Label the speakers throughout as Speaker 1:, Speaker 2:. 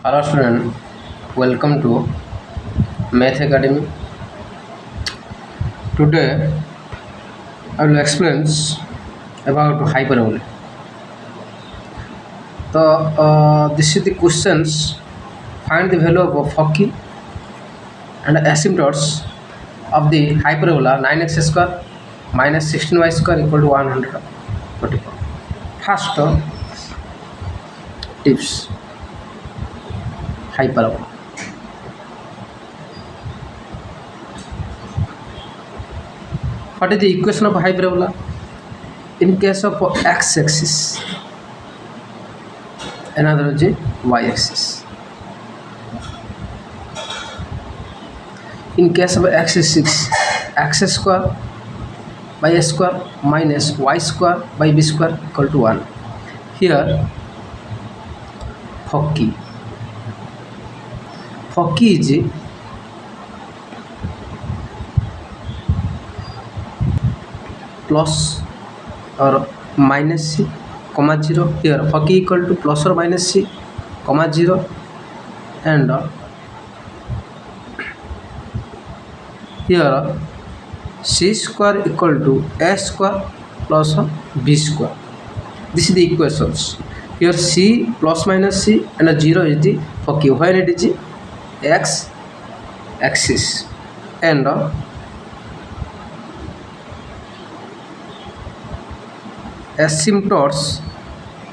Speaker 1: Hello student, welcome to Math Academy. Today I will explain about hyperbola. This is the questions. Find the value of Focky and asymptotes of the hyperbola 9x square minus 16y square equal to 144. First tips hyperbola. What is the equation of hyperbola? In case of x-axis, another is y-axis. In case of x-axis, x square by a square minus y square by b square equal to 1. Here, Focky is plus or minus c, comma 0. Here Focky equal to plus or minus c, comma 0, and here c square equal to a square plus b square. This is the equations. Here c plus minus c and 0 is the Focky when it is x axis, and asymptotes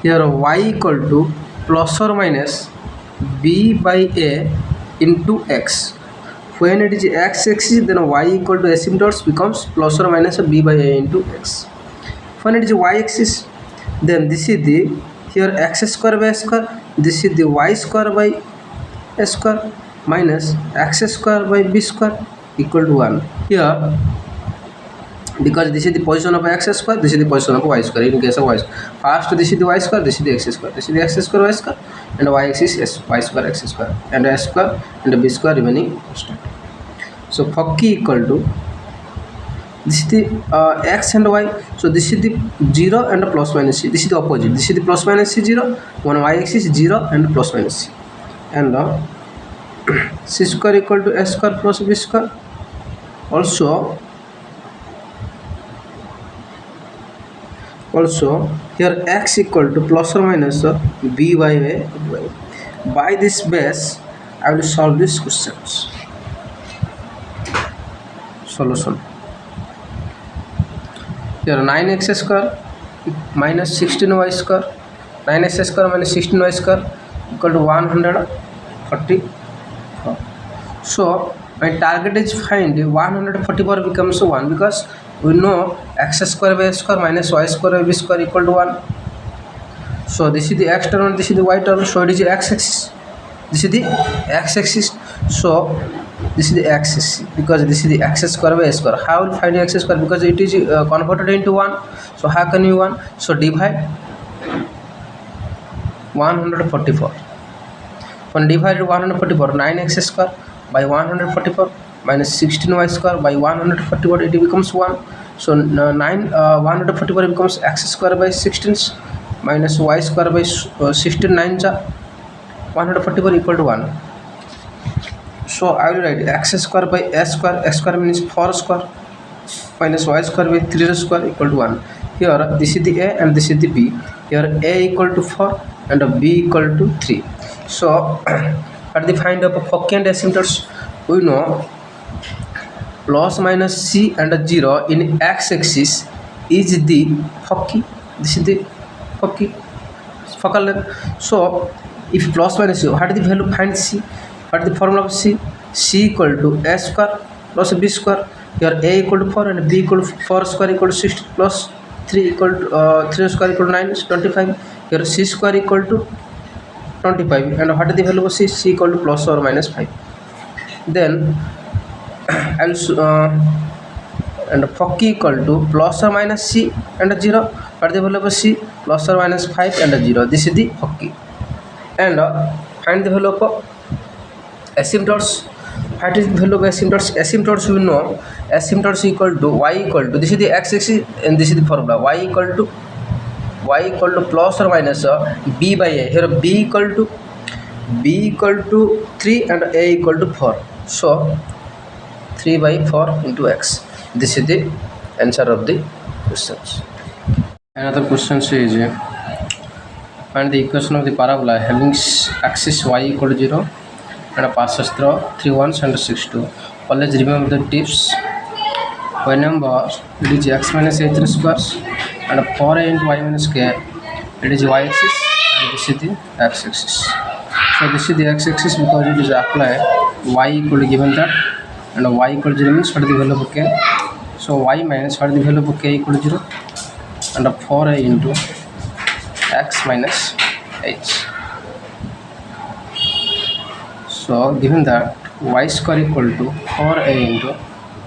Speaker 1: here y equal to plus or minus b by a into x. When it is x axis, then y equal to asymptotes becomes plus or minus b by a into x. When it is y axis, then this is the here x square by a square, this is the y square by a square minus x square by b square equal to 1. Here, because this is the position of x square, this is the position of y square. In case of y square, first this is the y square, this is the x square, this is the x square y square, and y axis is y square x square, and a square and b square remaining constant. So Focky equal to this is the x and y. So this is the 0 and plus minus c. This is the opposite. This is the plus minus c 0. On y axis 0 and plus minus c, and c square equal to a square plus b square. Also here x equal to plus or minus b by a. By this base, I will solve these questions. Solution. Here 9x square minus 16y square, 9x square minus 16y square equal to 144. So my target is find 144 becomes 1, because we know x square by x square minus y square by b square equal to 1. So this is the x term and this is the y term. So it is the x axis. This is the x axis. So this is the x axis, because this is the x square by x square. How will find x square? Because it is converted into 1. So how can you 1? So divide 144. When divided 144, 9x square by 144 minus 16y square by 144, it becomes 1. So 144 becomes x square by 16 minus y square by 16 9 144 equal to 1. So I will write x square by s square. X square means 4 square minus y square by 3 square equal to 1. Here this is the a and this is the b. Here a equal to 4 and b equal to 3. So at the find of Focky and asymptotes, we know plus minus c and 0 in x axis is the Focky. This is the Focky focal length. So if plus minus 0, what is the value? Find c. What is the formula of c? C equal to a square plus b square. Here a equal to 4 and b equal to 4 square equal to 60 plus 3 equal to 3 square equal to 9 is 25. Here c square equal to 25, and what is the value of c? C equal to plus or minus 5. Then I will and Focky equal to plus or minus c and 0. What is the value of c? Plus or minus 5 and 0. This is the Focky. And find the value of asymptotes. What is the value of asymptotes? Asymptotes we know asymptotes equal to y equal to, this is the x axis and this is the formula, y equal to plus or minus b by a. Here b equal to b equal to 3 and a equal to 4. So 3 by 4 into x. This is the answer of the questions. Another question is find the equation of the parabola having axis y equal to 0 and a passes through 3 ones and 6 2. Always remember the tips. Whenever it is x minus h squares and 4a into y minus k, it is y axis and this is the x axis. So this is the x axis because it is applied y equal to given that and y equal to 0 means what is the value of k. So y minus what is the value of k equal to 0 and 4a into x minus h. So given that y square equal to 4a into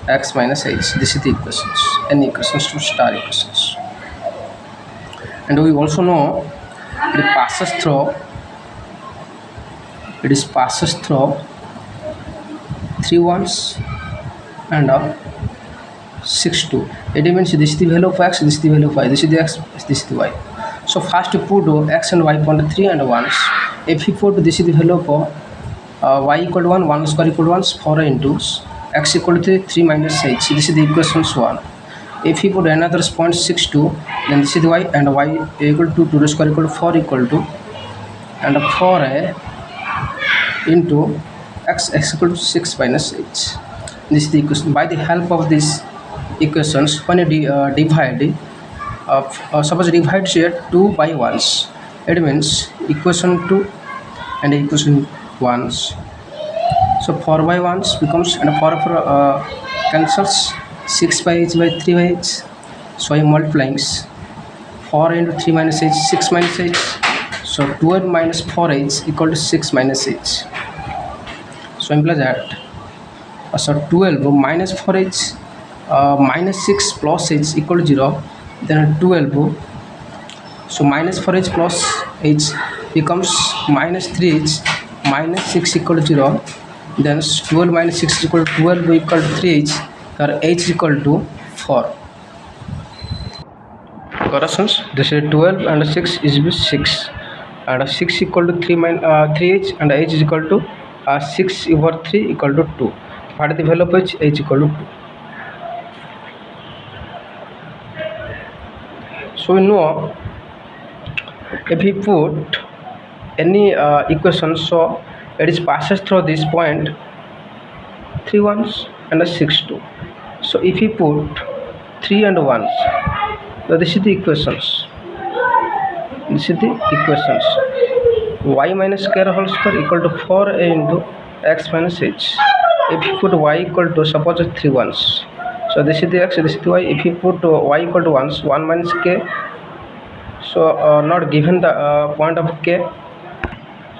Speaker 1: x minus h, this is the equations, n equations to star equations. And we also know it passes through 3 ones and 6 2. It means this is the value of x, this is the value of y, this is the x, this is the y. So first you put x and y point 3 and 1s. If you put this is the value of y equal to 1, 1 square equal to 1, 4 into x equal to 3, 3 minus h. This is the equations 1. If you put another point 6 2, then this is the y and y equal to 2 square equal to 4 equal to and 4a into x equal to 6 minus h. This is the equation. By the help of these equations, when you divide, suppose divide here 2 by 1s, it means equation 2 and equation 1s. So 4 by 1s becomes and 4 cancels 6 by h by 3 by h. So I am multiplying 4 into 3 minus h, 6 minus h. So 12 minus 4h equal to 6 minus h. So implies that so 12 minus 4h minus 6 plus h equal to 0. Then 12. So minus 4h plus h becomes minus 3h minus 6 equal to 0. Then 12 minus 6 equal to 12 equal to 3h, or h equal to 4. Corrections. This is 12 and 6 is 6 and 6 equal to 3h and h is equal to 6 over 3 equal to 2. What is the value of h? H equal to 2. So we know if we put any equation, so it is passes through this point 3 ones and 6 2. So if we put 3 and 1s, so this is the equations. This is the equations. Y minus k whole square equal to 4a into x minus h. If you put y equal to suppose 3 ones, so this is the x, this is the y. If you put y equal to 1s, 1 minus k. So not given the point of k,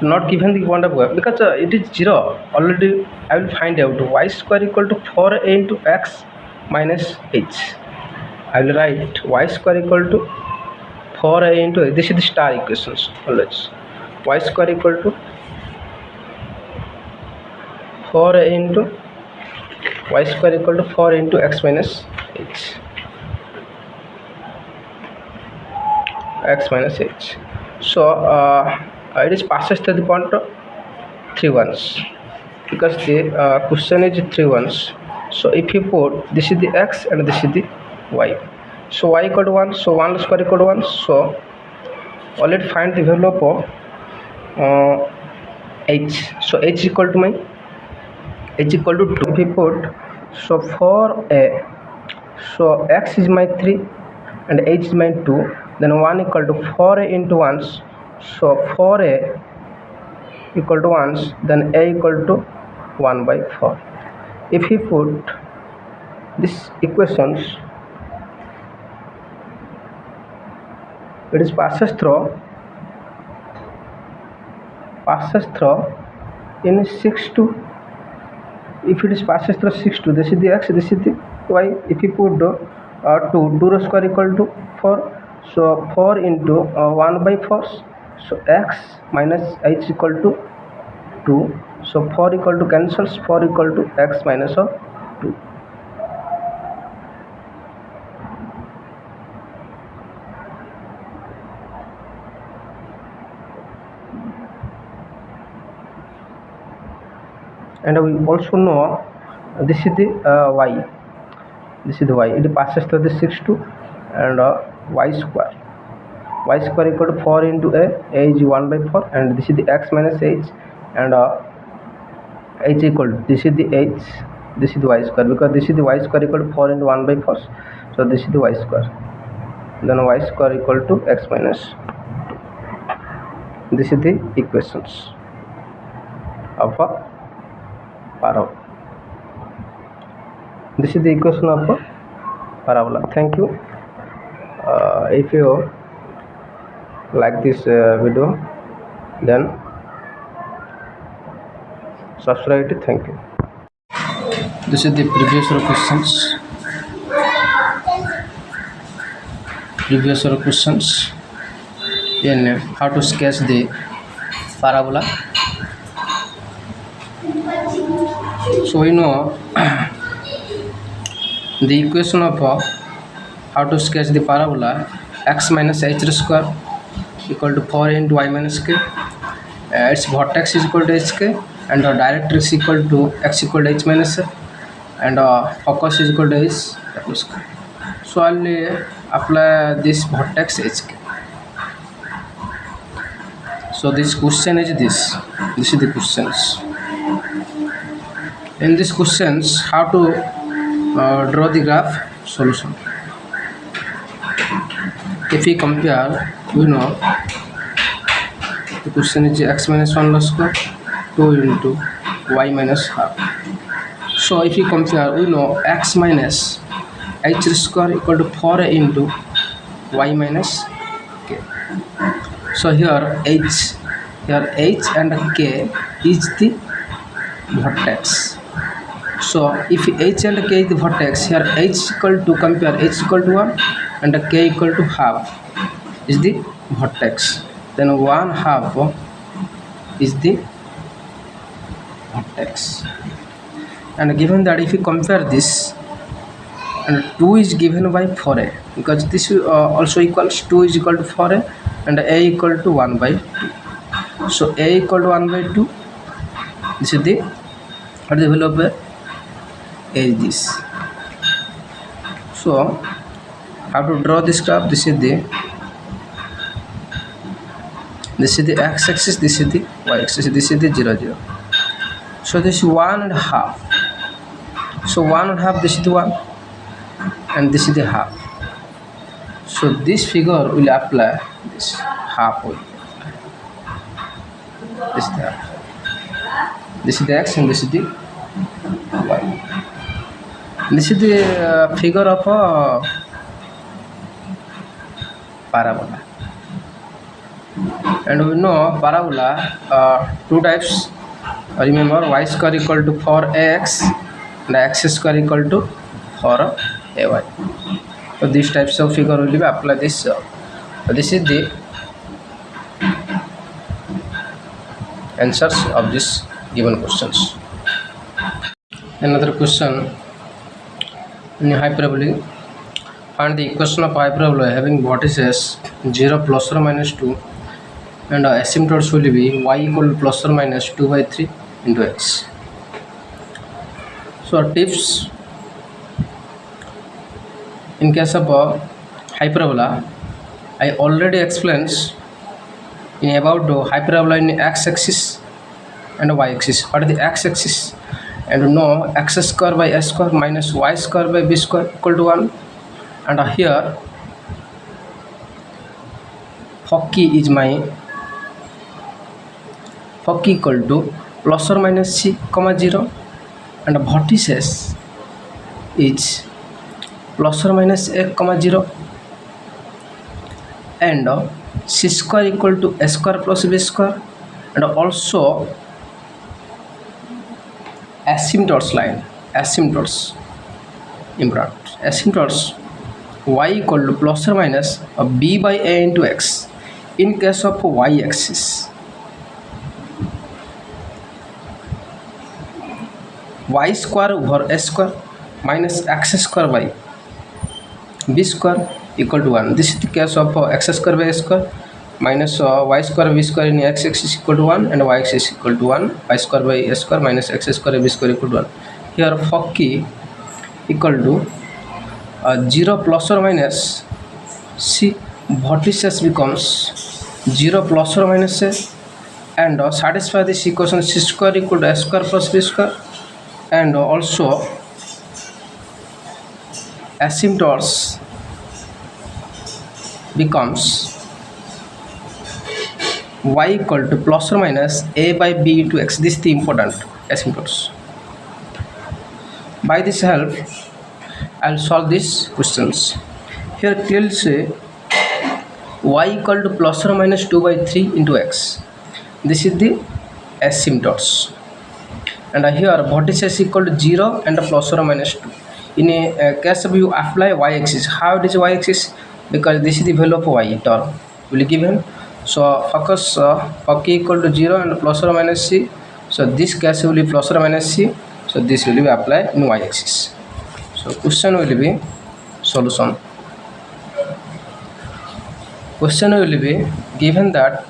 Speaker 1: not given the point of y because it is 0 already. I will find out y square equal to 4a into x minus h. I will write y square equal to 4a into this is the star equations always. Y square equal to 4a into y square equal to 4 into x minus h. X minus h. So it is passes to the point of 3 ones because the question is 3 ones. So if you put this is the x and this is the y, so y equal to 1, so 1 square equal to 1. So already find the value of h. So h equal to h equal to 2. If you put so 4a, so x is my 3 and h is my 2, then 1 equal to 4a into 1s. So 4a equal to 1s, then a equal to 1 by 4. If you put this equations, it is passes through in 6 2. If it is passes through 6 2, this is the x, this is the y. If you put 2 square equal to 4, so 4 into 1 by 4, so x minus h equal to 2. So 4 equal to cancels, 4 equal to x minus 2. and we also know this is the y. This is the y. It passes through the 6 2 and y square. Y square equal to 4 into a is 1 by 4, and this is the x minus h, and h equal to, this is the h, this is the y square, because this is the y square equal to 4 into 1 by 4, so this is the y square. Then y square equal to x minus. This is the equations of a parabola. This is the equation of a parabola. Thank you. If you like this video, then subscribe it. Thank you. This is the previous questions in how to sketch the parabola. So we know the equation of how to sketch the parabola: x minus h square equal to 4 into y minus k. Its vertex is equal to hk, and the directrix equal to x equal to h minus k, and focus is equal to h plus k. So I'll apply this vertex hk. So this question is this. This is the questions. In these questions, how to draw the graph solution. If we compare, we know the question is x minus 1 whole square 2 into y minus half. So if we compare, we know x minus h square equal to 4 into y minus k. So here h and k is the vertex. So if h and k is the vertex, here h equal to, compare, h equal to 1 and k equal to half is the vertex. Then 1 half is the vertex. And given that, if you compare this, and 2 is given by 4a, because this also equals 2 is equal to 4a, and a equal to 1 by 2. So a equal to 1 by 2. This is the, what is the value of a is this. So how to draw this graph? This is the x axis, this is the y axis, this is the 0 0. So this is 1 and half. So 1 and half, this is the 1, and this is the half. So this figure will apply this half will this is the half. This is the x and this is the y. This is the figure of a parabola. And we know parabola two types. Remember, y square equal to 4ax and x square equal to 4ay. So these types of figure will be apply this. This is the answers of this given questions. Another question in hyperbola. Find the equation of hyperbola having vertices 0 plus or minus 2, and asymptotes will be y equal to plus or minus 2 by 3 into x. So tips in case of hyperbola, I already explained in about hyperbola in x-axis and y-axis. What is the x-axis? And know x square by s square minus y square by b square equal to 1. And here foci is my foci equal to plus or minus c comma 0, and vertices is plus or minus a comma 0, and c square equal to a square plus b square, and also asymptotes line, asymptotes important, asymptotes y equal to plus or minus b by a into x in case of y axis. Y square over s square minus x square by b square equal to 1. This is the case of x square by s square minus y square v square in x is equal to 1 and y axis is equal to 1, y square by s square minus x square v square equal to 1. Here for key equal to 0 plus or minus c, vertices becomes 0 plus or minus a, and satisfy this equation c square equal to s square plus b square, and also asymptotes becomes y equal to plus or minus a by b into x. This is the important asymptotes. By this help I will solve these questions. Here clearly say y equal to plus or minus 2 by 3 into x. This is the asymptotes, and here vertices equal to 0 and plus or minus 2. In a case of you apply y-axis. How it is y-axis? Because this is the value of y term will be given. So focus for k equal to 0 and plus or minus c. So this case will be plus or minus c. So this will be applied in y-axis. So question will be solution. Question will be given that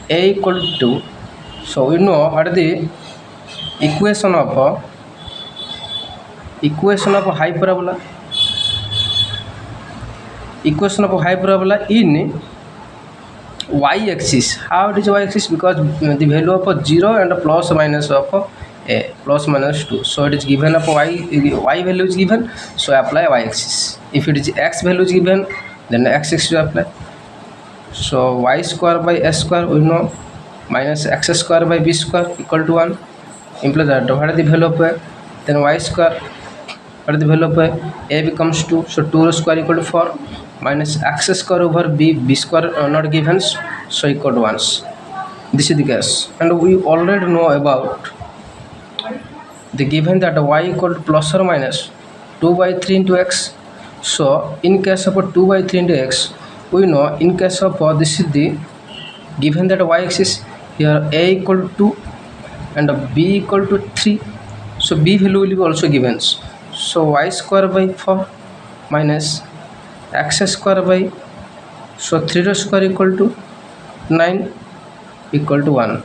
Speaker 1: a equal to, so we know what is the equation of hyperbola. Equation of hyperbola in y-axis. How it is y-axis? Because the value of 0 and plus minus of a plus minus 2. So it is given of y value is given, so apply y-axis. If it is x value is given, then x-axis to apply. So y square by s square we know minus x square by b square equal to 1. Imply that what is the value of a? Then y square, what is the value of a becomes 2. So 2 square equal to 4 minus x square over b square not given, so equal to 1. This is the case, and we already know about the given that y equal to plus or minus 2 by 3 into x. So in case of 2 by 3 into x, we know in case of this is the given that y-axis. Here a equal to 2 and b equal to 3. So b value will be also given. So y square by 4 minus x square by, so 3 square equal to 9 equal to 1.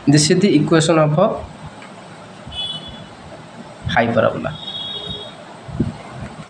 Speaker 1: This is the equation of a hyperbola.